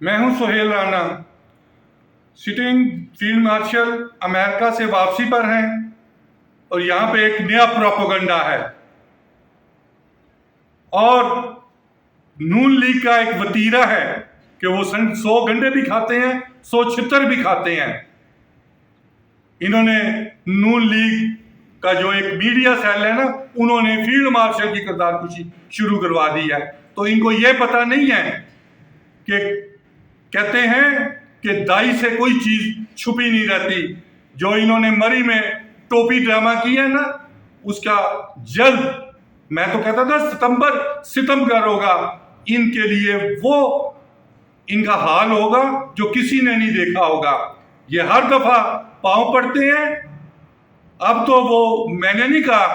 میں ہوں Sohail Rana, sitting field marshal America سے واپسی پر ہیں اور یہاں پہ ایک نیا پروپیگنڈا ہے اور نون لیگ کا ایک وتیرہ ہے کہ وہ 100 گنڈے بھی کھاتے ہیں، 100 چھتر بھی کھاتے ہیں۔ انہوں نے نون لیگ کا جو ایک میڈیا سیل ہے نا، انہوں نے فیلڈ مارشل کی کردار کشی شروع کروا دی ہے۔ تو ان کو یہ پتہ نہیں ہے کہ کہتے ہیں کہ دائی سے کوئی چیز چھپی نہیں رہتی۔ جو انہوں نے مری میں ٹوپی ڈرامہ کی ہے نا، اس کا جلد، میں تو کہتا تھا ستمبر ستمگر ہوگا، ان کے لیے وہ ان کا حال ہوگا جو کسی نے نہیں دیکھا ہوگا۔ یہ ہر دفعہ پاؤں پڑتے ہیں۔ اب تو وہ میں نے نہیں کہا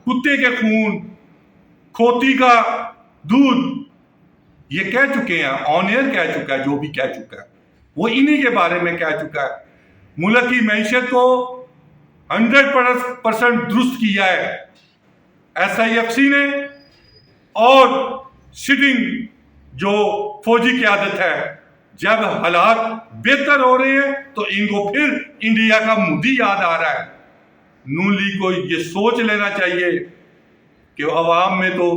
کتے کے خون، کھوتی کا دودھ، یہ کہہ چکے ہیں، آن ایئر کہہ چکا ہے، جو بھی کہہ چکا ہے وہ انہی کے بارے میں کہہ چکا ہے۔ ملک کی معیشت کو 100% درست کیا ہے SIFC نے، اور سٹنگ جو فوجی قیادت ہے۔ جب حالات بہتر ہو رہے ہیں تو ان کو پھر انڈیا کا مودی یاد آ رہا ہے۔ نون لیگ کو یہ سوچ لینا چاہیے کہ عوام میں تو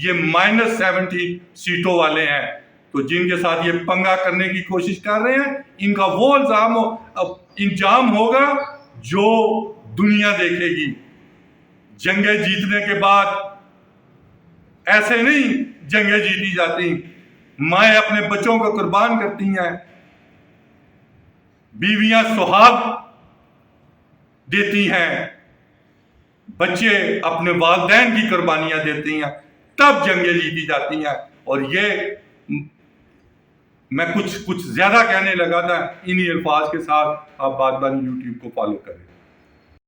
یہ -70 سیٹوں والے ہیں، تو جن کے ساتھ یہ پنگا کرنے کی کوشش کر رہے ہیں، ان کا وہ انجام ہوگا جو دنیا دیکھے گی۔ جنگیں جیتنے کے بعد ایسے نہیں جنگیں جیتی جاتی۔ مائیں اپنے بچوں کو قربان کرتی ہیں، بیویاں سہاگ دیتی ہیں، بچے اپنے والدین کی قربانیاں دیتی ہیں، تب جنگیں جیتی جاتی ہیں۔ اور یہ میں کچھ زیادہ کہنے لگا تھا، انہی الفاظ کے ساتھ آپ بات بات YouTube کو فالو کریں۔